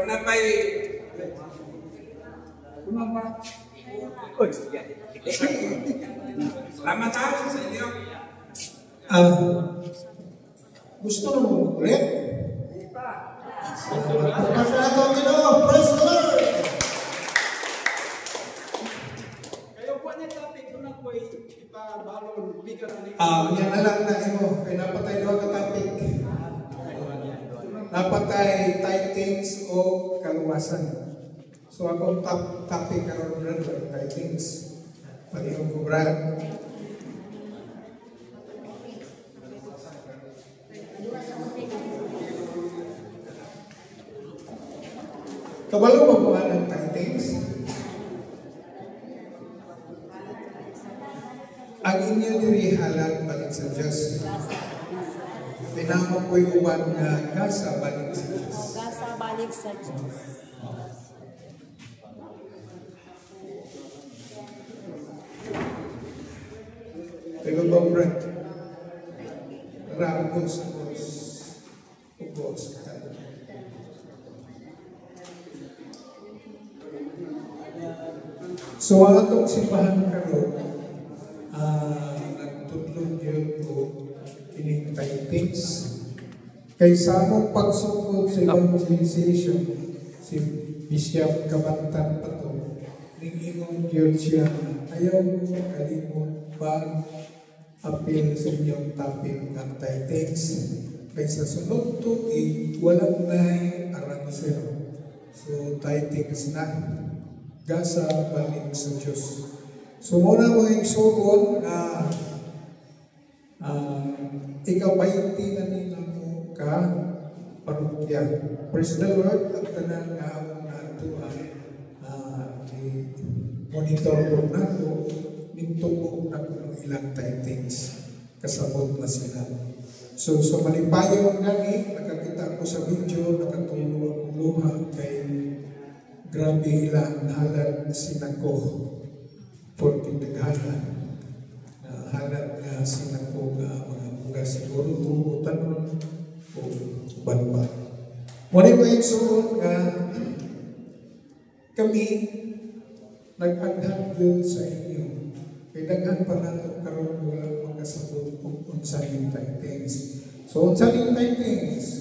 Panapay. Kumapa. Salamat sa inyo. Gusto mo ulit? Pagkakataon nyo, praise the Lord! Kayo po niya topic doon ako ipabalon. Yan na lang na mo. Kaya napatay doon ka topic. Napatay titings o kaluwasan. So akong topic karon na titings. Palihog ko brad. Kabalo mo po ng titings? Ang inyo diri halal balik sa Diyos. Pinamo ko'y uban na gasa balik sa Diyos. Gasa balik sa Diyos. Pero ba, Brad? Ragos, ugos, so, ang atong simbahan karon, nagtudlong yun ko kining titings. Kaysa among pagsugod sa evangelization, si Bishop Kabantan pa to, ningingong yun siya, ayaw mo kalimot pag-appeal sa inyong topic ng titings. Kaysa sunod to, walang na'y aransero. So, titings na. Gasa balik sa Diyos. So muna mga igsugon na ikaw baiti na nila mo ka parokya. Praise the Lord. At tanan nga ako na ito monitor ko na ko nintungkong na ko ng ilang titings. Kasabot na sila. So malipayo gani, nakakita ko sa video, nakatulong ang luha kay grabe ilang halad sinako for tinaghanan. Halad nga sinako nga mga siguro tumutan o banba. Muna mo yung suot nga kami nag-aghan yun sa inyo. Kaya daghan pa nato karon walang makasabot kung unsaning titings. So unsaning titings?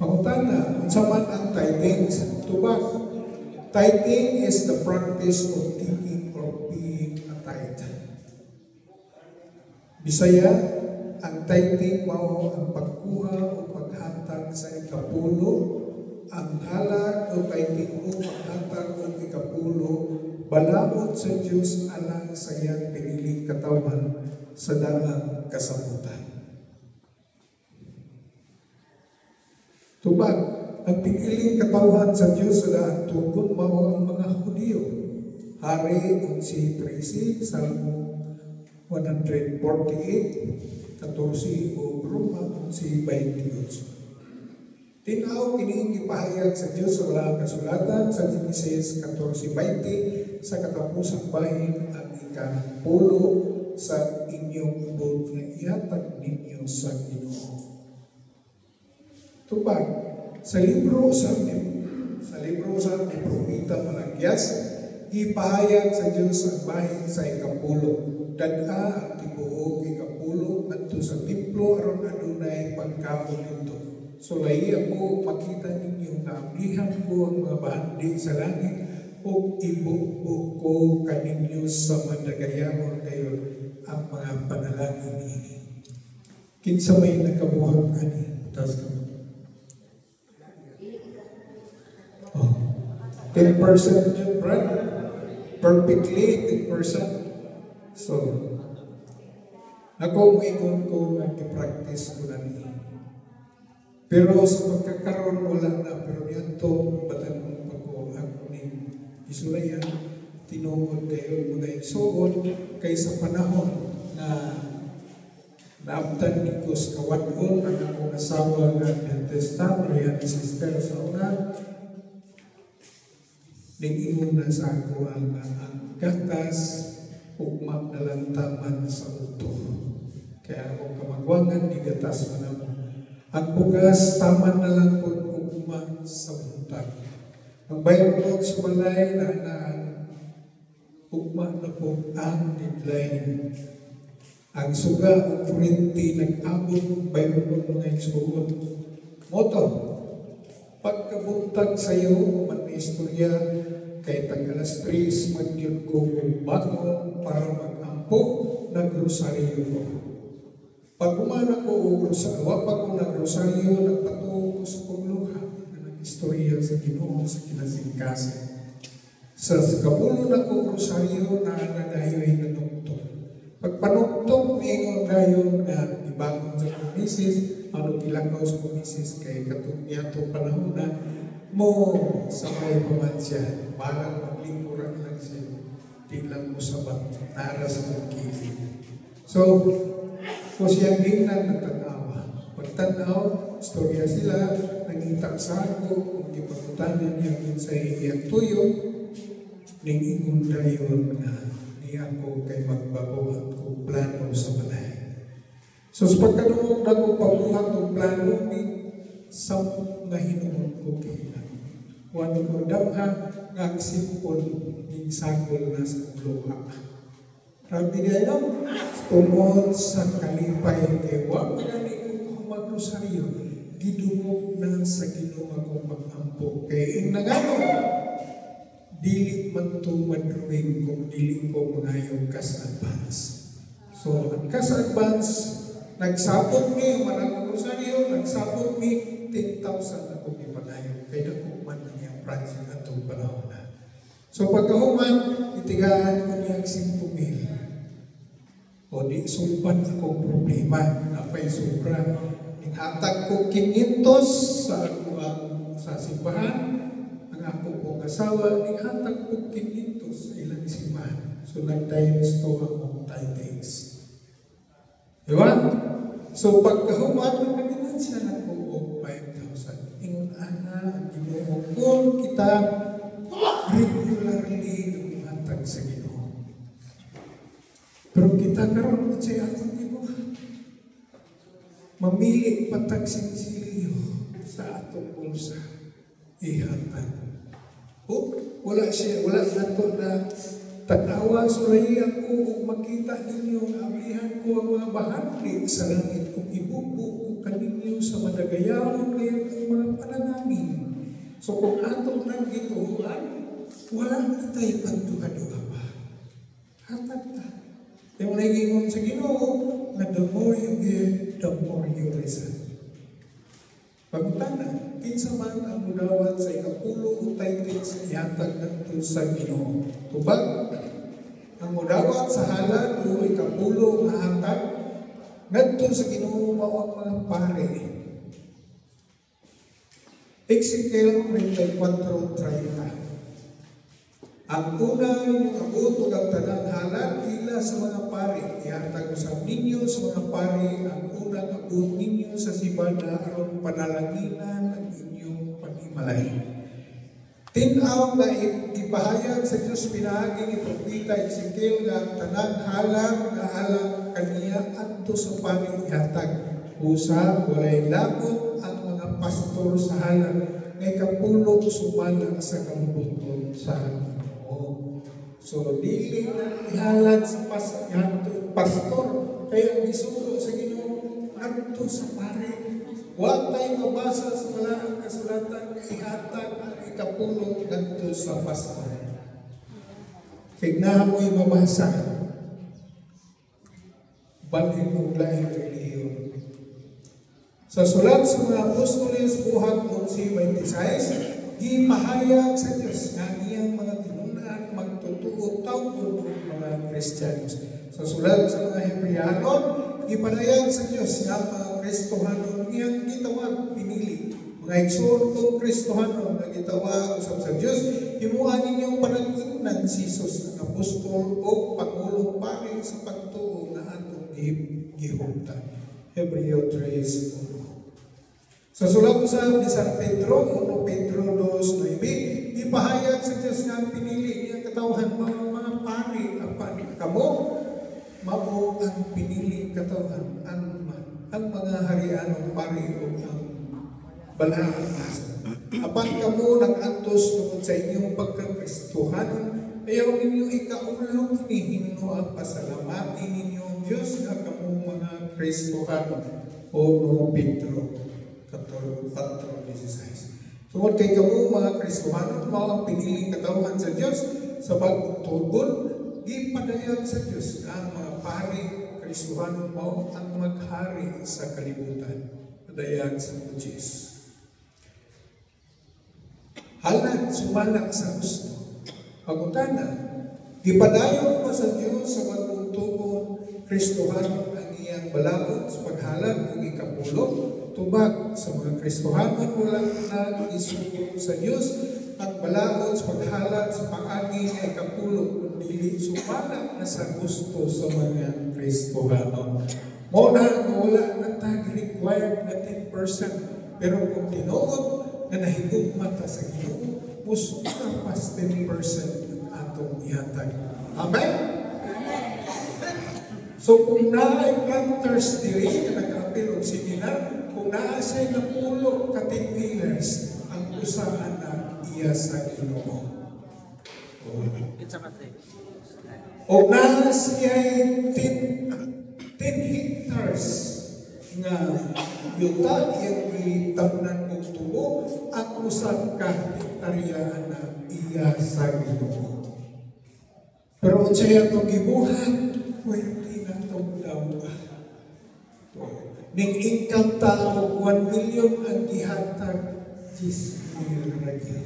Pangutana, unsa man ang titings? Tubag. Tithing is the practice of taking or being a tithe. Bisaya, ang tithing mao ang pagkuha o paghatag sa ikapulo, ang hala o tithing o paghatag o ikapulo, balaod sa Diyos alang sa iyang piniling katawan sa daang kasabutan. Tubag, ang piniling katawhan sa Diyos sa daan tugon mao ang mga Hudiyo. Hari 11:13, Salmo 148, 14 o Roma 11:28. Tinaw kining ipahayag sa Diyos sa walang kasulatan sa Genesis 14:20 sa katapusang bahin ang ikapulo sa inyong ubod nga ihatag ninyo sa Ginoo. Tubag, sa libro sa Propeta Malagyas, ipahayag sa Diyos ang bahin sa ikapulo. Dada ang tibuok ikapulo adto sa templo aron adunay pagkaon nito. So lahi ako makita ninyo nga ablihan ko ang mga bahandi sa langit o ibukbuk ko kaninyo sa madagayahon kayo ang mga panalangin ini. Kinsa may nakabuhat ani? Tas 10% yun, right? Perfectly 10%. So, ako umigon ko nag-practice ko na niya. Pero sa pagkakaroon wala na, pero yan to, batanong pag-o, ako ni isulayan, tinungod kayo muna isuod, kaysa panahon na naabtan ni ko sa kawadon, ang akong asawa ng Adventista, Marian Sister sa una, nag-ingon na sa ako ang gatas ugma na lang taman sa uto. Kaya akong kamagwangan, di gatas man ako. Ang bugas, tama na lang po ugma sa buntag. Ang bayan po sa balay na ugma na po ang deadline. Ang suga o kurinti nag-abot bayan po mga isuot. Moto, pagkabuntag sa iyo, mag-istorya, kay tag-alas 3, mag-yun ko bangon para mag-ampo, nag-rosaryo ko. Pag umana ko pag ko nag-rosaryo, nagpatuo ko sa pagluha na nag-istorya sa Ginoo sa kinasingkasin. Sa kapulo na ko rosaryo na nadayoy na nukto. Pag panuktok, ngayon dayon na ibagon sa kumisis, ano pilakaw sa kumisis kay katungyato panahon na mo sa may pamansya, parang maglingkuran lang siya, di lang mo sabat, nara sa pagkili. So siya din na nagtanawa. Pagtanaw, istorya sila, nangita sa ako, kung ipagutanan niya kung sa iyang tuyo, ning ingon dayon nga ni ako kay magbabuhat ko plano sa balay. So sa pagkaroon na ko pabuhat ng plano ni sa nga hinuon ko kailan. Wano ko damha nga ang simpon ning sagol na sa luha. Rabi niya yun, tungkol sa kalipay kay wag magani ko mag-rosaryo, gidungog na sa Ginoo akong pag-ampo. Kay ingnagano, dili man ito madruwing kung dili ko manayong kas advance. So, ang kas advance, nagsabot ni, marang rosaryo, nagsabot ni 10,000 ako ipanayon. Kaya ako man niya project at itong panahon na. So, pagkahuman, itigaan ko niya 5,000. O di sumpan akong problema na pa'y sobra. Inhatag ko 500 sa sa simbahan. Ang ako pong asawa, inhatag ko 500 sa ilang simbahan. So, nag-times to akong tidings. Diba? So, pagkahuman, nagpinansya na ko o 5,000. Ingon, ang Ginoo ko, kita regularly inhatag sa Ginoo. Pero kita karon sa atong Ginoo, mamili patag sinsilyo sa atong bulsa, ihatag. O, wala nato na tanawa, suray ako, makita ninyo, ablihan ko ang mga bahagi sa langit, kung ibubo ko kaninyo sa madagayawan kayo ang mga pananangin. So kung atong nang gituhuan, wala na tayo pagduha-duha pa. Hatag ta. Yung nagingon sa Ginoo, na the more you give, the more you receive. Pagtana, kinsa man ang mudawat sa ikapulo o titles ihatag nato sa Ginoo. Tubag, ang mudawat sa halad o ikapulo nga hatag nato sa Ginoo mao ang mga pare. Ezekiel 34:30. Ang una ninyong abot o ang tanang halad ila sa mga pari. Ihatag ko sa ninyo sa mga pari ang unang abot ninyo sa sibana aron panalanginan ang inyong paghimalay. Tinaw na ipahayag sa Diyos pinahagi ni Propeta Ezekiel nga ang tanang halad nga alang kaniya adto sa pari ihatag. Usa, walay labot ang mga pastor sa halad ngay kapulog sumala sa kabubuton sa so, dili na ihalad sa pastor. Kaya ang isugo sa Ginoo adto sa pare. Wa tayo mabasa sa malaang kasulatan nga ihatag ang ikapulong adto sa pastor. Tignan mo'y mabasa. Balhin mong laing reliyon. Sa sulat sa mga apostoles, buhat 11:26, gipahayag sa Diyos nga iyang mga magtutuo tawgon mga Kristiyanos. Sa sulat sa mga Hebreo, ipanayag sa Diyos nga mga Kristohanon iyang gitawag, pinili. Mga igsoon Kristohanon na gitawag usab sa Diyos, himuan ninyong panag-ingnan si Jesus ang apostol o pangulong pari sa pagtuo na atong gihuptan. Hebreo 3:1. Sa sulat sa ni San Pedro, 1 Pedro 2:9, ipahayag sa Diyos nga pinili niyang katawhan mga pari apan kamo mao ang pinili katawhan ang mga harianong pari o ang balaang asa. Apan kamo nag-antos tungkol sa inyong pagkakristohanon, ayaw ninyo ikaulaw ni Himno ang pasalamati ninyong Diyos na kamo mga Kristohanon o mga Pedro 4:16. Tungkol kay kamo mga Kristohanon, mao ang piniling katawhan sa Diyos sa bagong tugon, gipadayag sa Diyos ang mga pari Kristohanon mao ang maghari sa kalibutan. Padayag sa Diyos. Halat sumalak sa gusto. Pagutana, gipadayon pa sa Diyos sa bagong tugon, Kristohanon ang iyang balakot sa paghalag ng ikapulo, tubag sa mga Kristohanon walang nag-isugo sa Diyos ang balakot sa paghalag sa pag-agi ng ikapulo, kundi sumalak na sa gusto sa mga Kristohanon. Muna, wala na tag-required na 10%, pero kung tinuod na nahigugmat sa Ginoo, musuka pas 10% ang atong ihatag. Amen? So kung naay planters diri na nag-apil og seminar, kung naa siya napulo ka 10 pillars, ang usa na iya sa Ginoo. O naa siya 10 hectares nga yuta iyang gitapunan og tubo ang usa ka hektarya na iya sa Ginoo. Pero unsa atong gibuhat, pwede na itong dawa. Ning income tao 1 million ang gihatag 10,000 raya.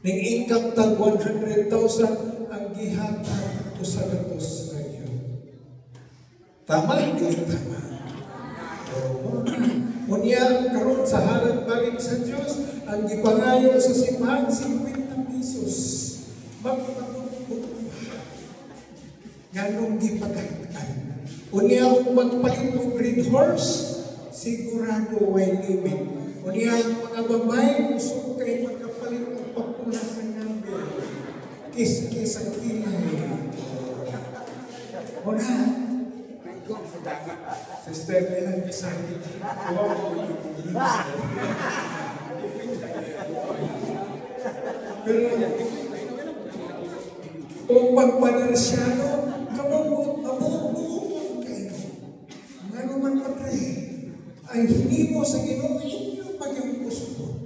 Ning income tag 100,000 ang gihatag 200 raya. Tama hindi tama. Unya karon sa halad balik sa Dios ang gipangayo sa simbahan 50 pesos. Ganong gipagatan. Unya kung magpalit ng green horse, sigurado way limit. Unya ang mga babae gusto kay magkapalit ng papula sa number. Kis-kis ang kilay. Una, sister, ilang isang pero kung pagpanasyano, kababot kayo. Ano man patay, ay hindi mo sa Ginoo inyo pag yung gusto.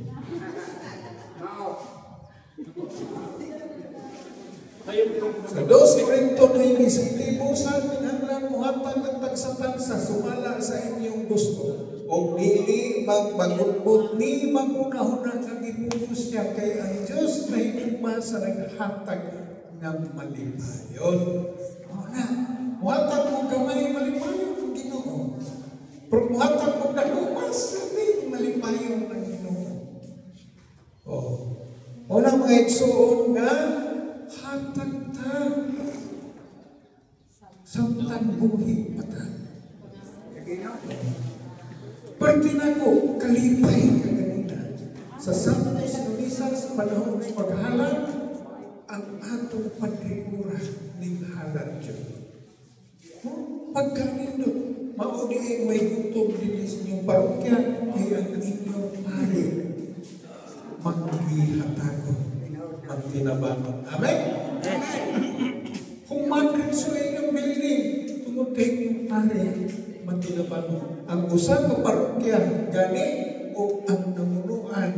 Sa 2 Korinto 9:10, busan kinahanglan muhatag ang tagsa-tagsa sumala sa inyong gusto. O dili magbagugbot ni magunahon ang gipugos niya kay ang Dios na higugma sa naghatag ng malipayon. Ona, muhatag mo gamay malipayon ng Ginoo. Pero muhatag mo dalumas sabi malipayon ng Ginoo. Una mga igsoon nga hatag-tag samtang buhi patag. Pwede na ko kalipay ka ganina. Sa Santos Luisa sa panahon ng paghalag, ang atong pagkikura ng halad yun. Pagkanindot, mauni ay may gutom din sa inyong parokya, ay ang inyong pari maghihatagon ang tinabangon. Amen? Kung magkriso ay ng building, tungod kayo yung pari magtinabangon. Ang usang kaparokya, gani o ang namunuan,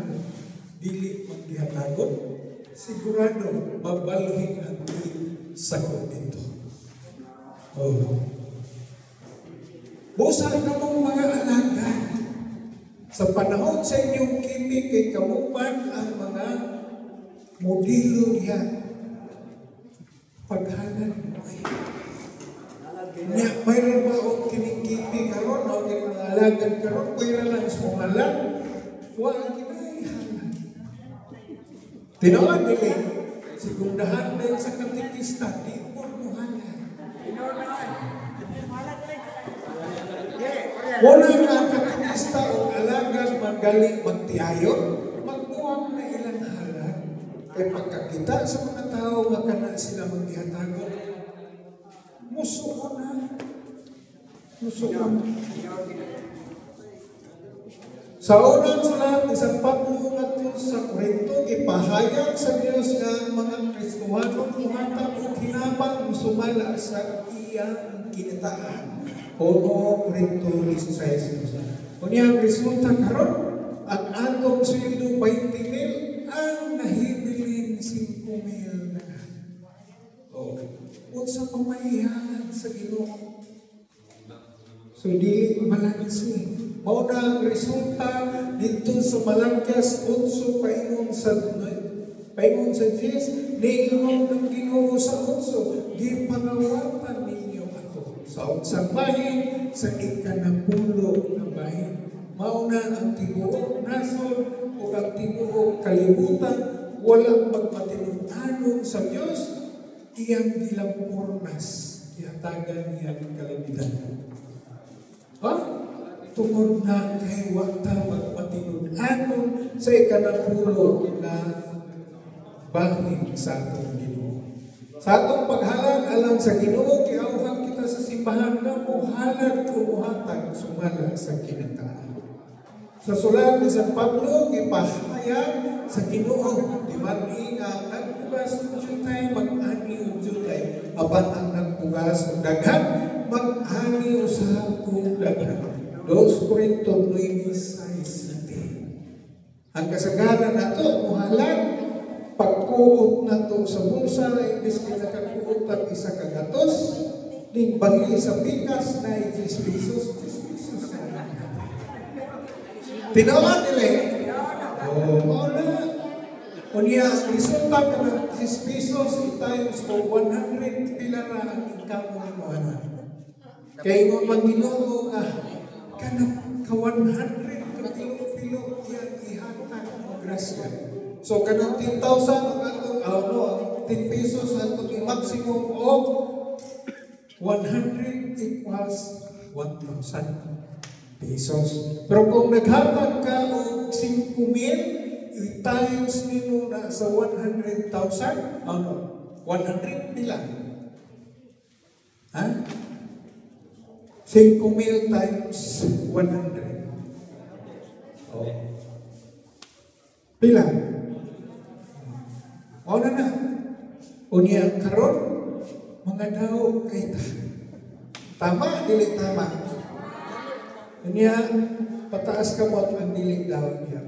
dili maghihatagon, sigurado babalhin ang sagot nito. Busa na mong mga alaga. Sa panahon sa inyong kimi kay kamupan ang mga modelo niya. Paghanan mo niya, mayroon ba o kinikipi karon o kinangalagan karon, mayroon lang sumalan. Huwag kinaihalan. Tinawan nila, segundahan na sa katikista, di mo muhalan. Wala na katikista o alagan magaling magtiayon, magbuwang na ilang halan. Kaya pagkakita sa mga tao, waka na sila maghihatagon. Musuko na. Sa unang sulat, isang Pablo ngadto sa Korinto, ipahayag sa Dios nga ang mga Kristohanong muhatag o hinabang sumala sa iyang kinataan. 1 Korinto 16. Kunya ang resulta karon, ang atong sweldo 20,000 ang nahibilin 5,000 na. O, unsa pamahihalan sa Ginoo. So di balanse. Mao na ang resulta dito sa Malakias 11 paingon sa 10, niingon ng Ginoo sa 11, gipangawatan ninyo ako sa unsang bahin, sa ikanapulo na bahin. Mao na ang tibuok nasod o ang tibuok kalibutan, walang magmatinud-anon sa Dios, iyang gilampornas, ihatagan iyang kalamidad. Tungod na kay wata magpatinud-anon sa ikanapulo na bahin sa atong Ginoo. Sa atong paghalad alang sa Ginoo, kiauhan kita sa simbahan na muhalad o muhatag sumala sa kinataan. Sa sulat ni San Pablo, ipahayag sa Ginoo, di man nga nagpugas ng jutay, mag-ani o jutay, aban ang nagpugas ng daghan, mag-ani o sa kong daghan. 2 Korinto 9:6. Ang kasagaran nato muhalan pagkuot nato sa bulsa imbes kay nakakuot ang isa ka gatos ning bagi sa bigas na 10 pesos. Tinawa nila. Unya resulta ka ng 10 pesos times o 100 pila na ang income mo mo ana. Kay mo Ginoo kanang ka 100 ka pilo yan ihatag mo grasya. So kanang 10,000 ang atong 10 pesos atong maximum of 100 equals 1,000 pesos. Pero kung naghatag ka og 5,000 times nimo na sa 100,000, 100 pila. 5,000 times 100. Pila? Na. Unya karon mga daw kay tama dili tama. Unya pataas ka mo ang dili daw niya.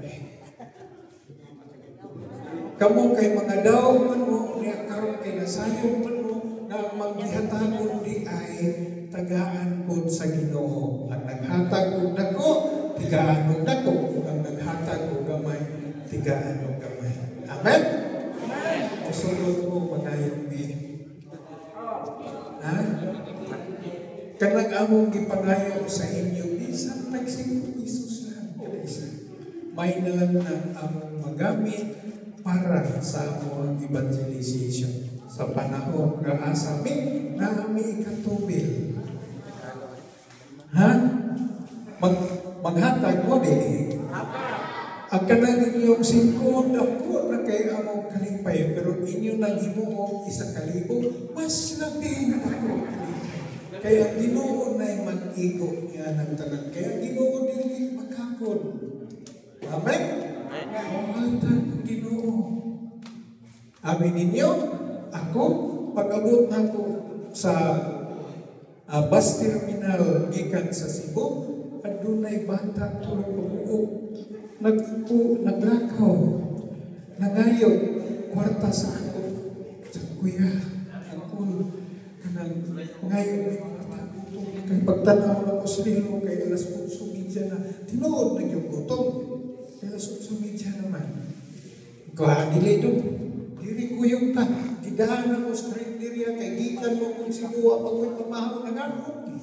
Kamu kay mga daw man mo unya karon kay nasayod man mo na magihatagon di ay tagaan po sa Ginoo. Ang naghatag og dako, tigaan og dako. Ang naghatag og gamay, tigaan og gamay. Amen? Musulod mo manayong di. Kanang among gipangayo sa inyo, isang tag-5 pesos lang. May nalang na among magamit para sa among evangelization. Sa panahon nga asami na ami ikatubil. Maghatag mo din. Ang kanang inyong 5 dako na kay among kalipay, pero inyo nang himuo 1,000, mas labi ako. Kaya Ginoo na mag-igo niya ng tanan. Kaya Ginoo din magkakon. Amen? Maghatag ng Ginoo. Amin ninyo, ako, pag-abot na ko sa bus terminal gikan sa Cebu, adunay bata tulong pag-uok. Naglakaw, nangayog, kwarta sa ako. Sa kuya, ako, kanang ngayon, kay pagtanaw na ko sa lilo, kay alas 8:30 na, tinuod na yung gutom. Kay alas 8:30 naman. Ikaw, dili doon. Diri ko yung ta. Gidahan na ko sa karinderya, kay gikan mo kung sinuwa, pag may pamahaw na gano'n.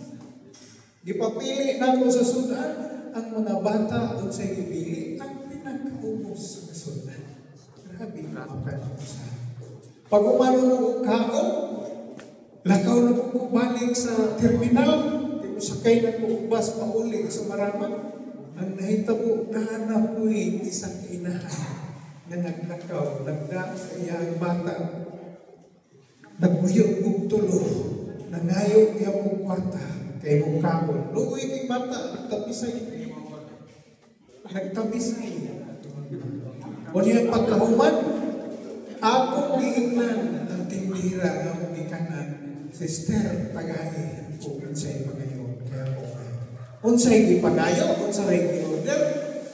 Gipapili na ko sa sudan, ang mga bata doon sa ipili, ang pinakaubos sa sudan. Grabe na sa pag umano ng kao, lakaw na ko balik sa terminal, sakay na ko bus pauli sa Maraman. Ang nahitabo na napoy isang inahan na naglakaw, nagda sa iyang bata, naguyog og tulo, nangayog iyang kong kwarta, kay mong kamon. Luoy kay bata, nagtapisay. nagtabis ay. O niya pagkahuman, akong giingnan ang tindira ng akong ikanan, Sister, tagay, kung unsay pagayon, kaya po kayo. Unsay gipagayo, unsay gi-order,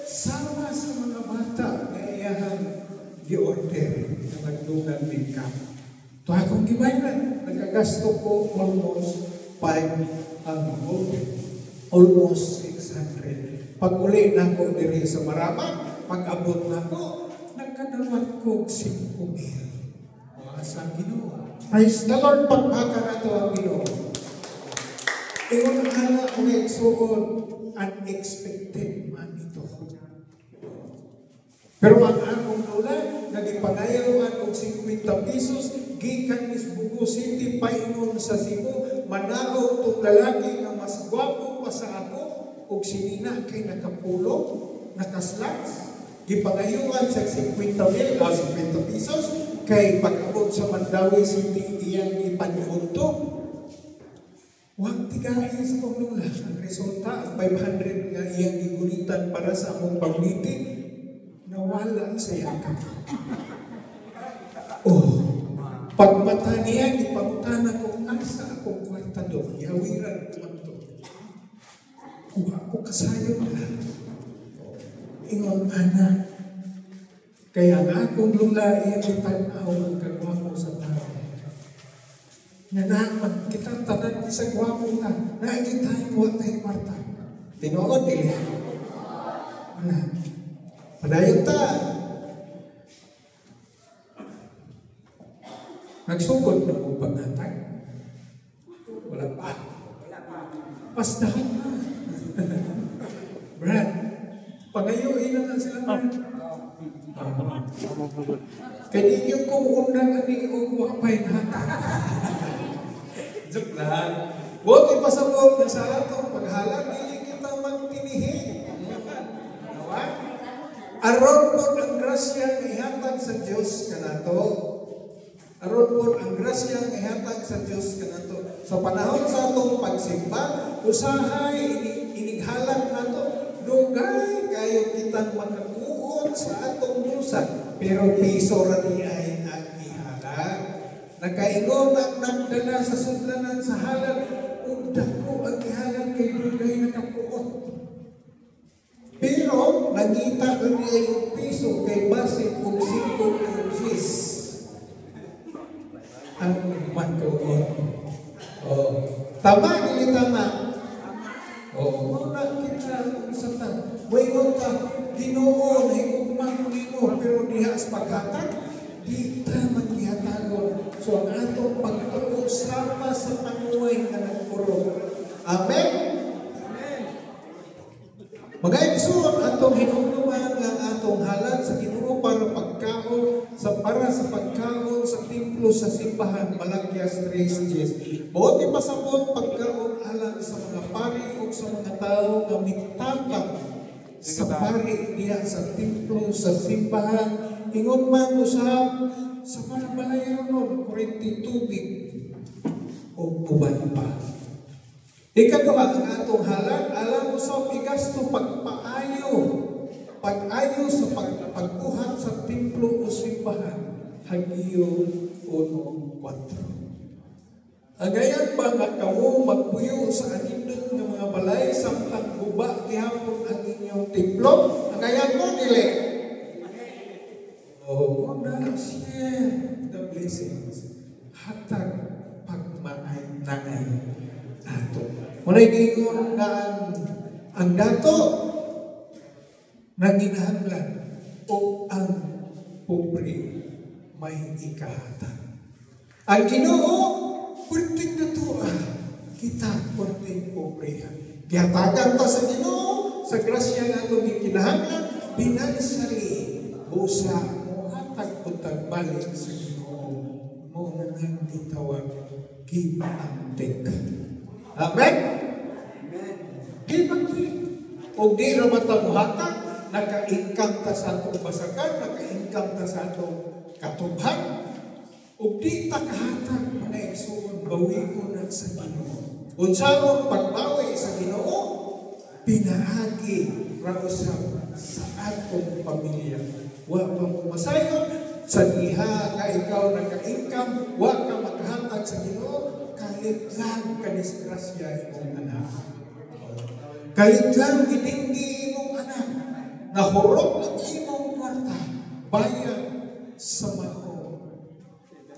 sama sa mga bata na iyahan gi-order na nagdugan din ka. Ito akong gibayan, nagagasto ko almost 600. Pag uli na ko diri sa Marama, pag abot na ko, nagkadawat ko 5,000. Sa Ginoo. Praise the Lord, pagpaka na ito ang Ginoo. Ingon ang hala o nagsuon, unexpected man ito. Pero ang akong lula, nagipanayawan og 50 pesos, gikan is Bugo City, paingon sa Cebu, managaw itong lalaki na mas gwapo pa sa ako, og sinina kay nakapulo, nakaslats, gipangayuan sa 50 pesos, kay pag-abot sa Mandawi City, iyang ipanyunto. Huwag tigahin sa pamula. Ang resulta, 500 nga iyang gigulitan para sa among pag-meeting, nawala sa yakap. Pagmata niya, ipangutana ko, asa akong kwarta doon, yawiran ko man to. Kung ako kasayo na, ingon anak, kaya ang akong lula iyang itanaw ang kagwapo sa tao. Nanaman, kita tanan sa gwapo na, nakikita yung watay kwarta. Tinuod, dili. Wala. Padayon ta. Nagsugod na mo pagkatay. Wala pa. Pasdahan na. Brad, pangayuin na sila, Brad. Kaya ninyo kung undangan ni Uwa pa'y natin. Joke lang. Buti pa sa buong na sa ato, paghalang hindi kita magtinihin. Nawa? Aron po ang grasya ng ihatag sa Diyos kanato. Aron po ang grasya ng ihatag sa Diyos kanato. Sa panahon sa atong pagsimba, usahay, inighalang nato, dugay kayo kitang makakuot sa atong dusa. Pero piso rani ay ang ihalang. Nakaingon ang nagdala sa sudlanan sa halal, ugda ko ang ihalang kay dugay nakakuot. Pero, nagita ko niya yung piso kay base kung 5 kugis. Ang matuon. Tama, hindi tama. Muna kita sa ta. Wayon ka, Ginoo, nahigugman mo, pero dihas paghatag, di ta magyatagon. So, ang atong pagtuog sama sa panuway na nagpuro. Amen? Mag-aigsoon atong hinungnuman ng atong halal sa Ginoo para sa pagkaon sa templo sa simbahan Malakias 3:10. Buti pasabot pagkaon alang sa mga pari o sa mga tao na mitapang sa pari niya sa templo sa simbahan. Ingon man usab sa mga balayo nun, 40 tubig o uban pa. Ikaduha ang atong halal, alam mo sa igasto pagpaayo sa pagbuhat sa templo o simbahan, Hagiyo 1:4. Agayan ba nga kawo magpuyo sa anindot ng mga balay samtang guba gihapon ang inyong templo? Agayan mo dili. Share the blessings. Hatag pagmaay-naay ato. Muna'y gingon na ang dato na ginahanglan o ang pobre may ikahatag. Ang Ginoo, pwedeng na to kita pwedeng pobre. Gihatagan ta sa Ginoo, sa grasya nga ito ginahanglan, financially, busa mo hatag utang balik sa Ginoo. Mo na nang gitawag, give and take. Amen? Give and take. O di ramata mo hatag, naka-income ta sa atong basakan, naka-income ta sa atong katubhan, o di ta kahatag, mga igsuon, bawi ko na sa Ginoo. Unsawang pagbawi sa Ginoo, pinaagi, rausap, sa atong pamilya. Wa pa mo masayon sa diha ka ikaw nagka-income, wa ka makahatag sa Ginoo, kalit lang ka disgrasya imong anak. Kalit lang gidinggi imong anak. Nahurot ang imong kwarta, bayad sa mao.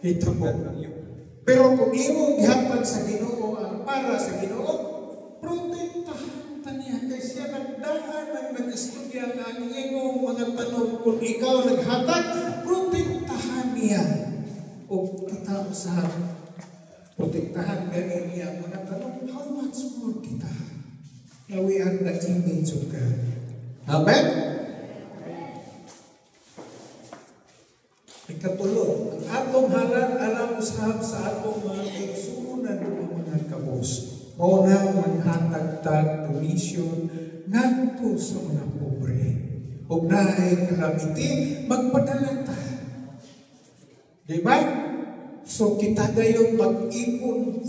Hitabo. Pero kung imong gihatag sa Ginoo ang para sa Ginoo, protektahan ta niya kay siya nagdaan ang nag-estudya nga ang imong mga tanong. Kung ikaw naghatag, protektahan niya. O kita usahan, protektahan gani niya mga tanong. How much more kita? Now we are the image of God. Amen? Ikatulo, ang atong halan alam usab sa atong mga kaigsuonan ng mga kabos. Mauna maghatag-tag donation ngadto sa mga pobre. Ug naay kalamiti magpadala ta. Diba? So kita dayon mag-ipon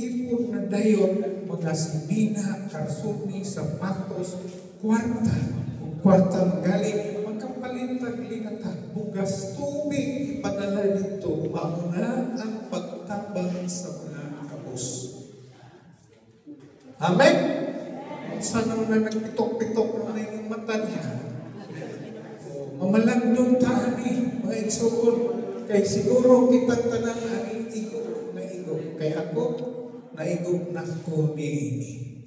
na dayon mga simina, karsuni, sapatos, kwarta magaling magkapalintag linatag bugas tubig ipadala dito mauna ang pagtabang sa mga kabos. Amen? Sana na nagpitok-pitok na yung mata niya. Mamalandong tani mga igsoon kay siguro kitang tanan ang igog na igog kay ako naigog na ko niini.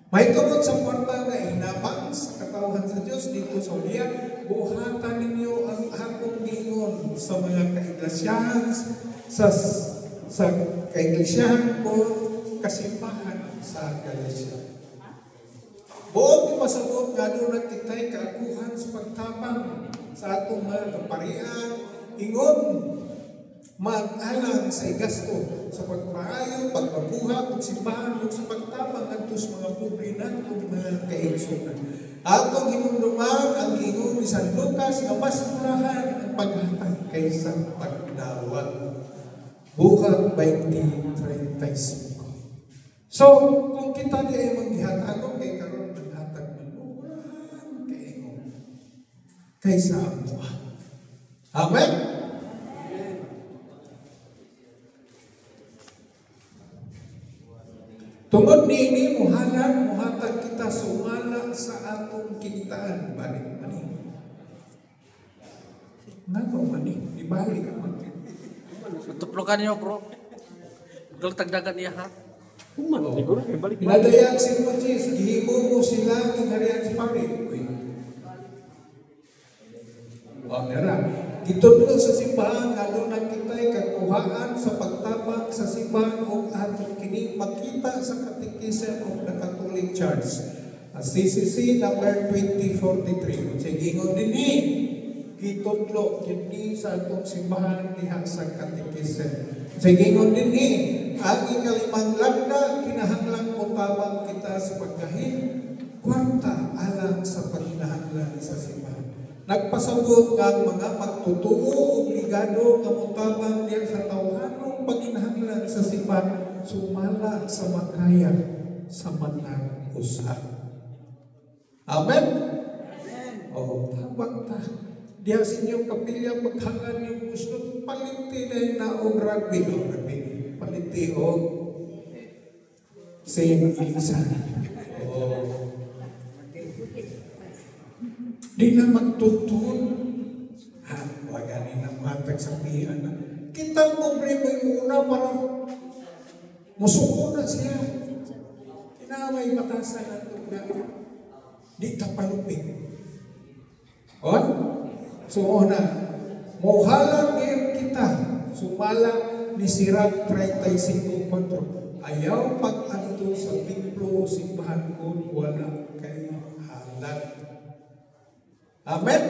May tungod sa kwarta na hinabang sa katawhan sa Diyos dito sa ulian, buhatan ninyo ang akong gingon sa mga kaiglesia, sa kaiglesia ko kasimbahan sa Galacia. Buong ipasabot nga doon na kita'y kaakuhan sa pagtabang sa atong mga kaparian, ingon, mag-alang sa igasto sa pagpaayo, pagpabuhat, pagsimbahan, ug sa pagtabang adto sa mga pobre natin mga kaigsunan. Atong hinumduman ang ingon ni San Lucas nga mas murahan ang paghatag kaysa pagdawat. Bukat 20:35. So, kung kita di ay maghihatag kay karon maghatag man murahan kay ingon kaysa ang buha. Amen? Tungod niini muhatag kita sumala sa atong kitaan balik mani. Ngano mani dibalik man. Tutuplokan niyo, bro. Kalau tagdagan niya ha. Siguro kay balik man. Pinadayan si Moses, gihimo mo sila kinarian si Pabrik. Gitudlo sa simbahan lalo na kita'y kakuhaan sa pagtabang sa simbahan o ating kini makita sa Catechism of the Catholic Church. CCC number 2043. Sige din gitudlo kini sa atong simbahan diha sa Catechism. Sige din ang ikalimang lagda kinahanglang mutabang kita sa pagkahin kwarta alang sa paghinahanglan sa simbahan. Nagpasabot nga mga magtutuo obligado nga mutabang diya sa tawhanong paghinahanglan sa simbahan sumala sa makaya sa matang usa. Amen? O, tabang ta. Diya sa inyong kapilya maghangan yung gusto palinti na o rugby. Palinti o Saint Elisa. Di na magtutun. Wag ganin ang matag sa piyan. Kita mo mo yung una parang musuko na siya. Kinamay batasan na ito na di ka palupin. O? So una, muhalang ngayon kita sumala ni Sirach 35:4. Ayaw pag-anto sa templo simbahan ko wala kay halat. Amen?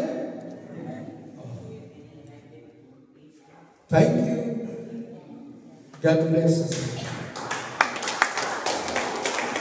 Thank you. God bless us.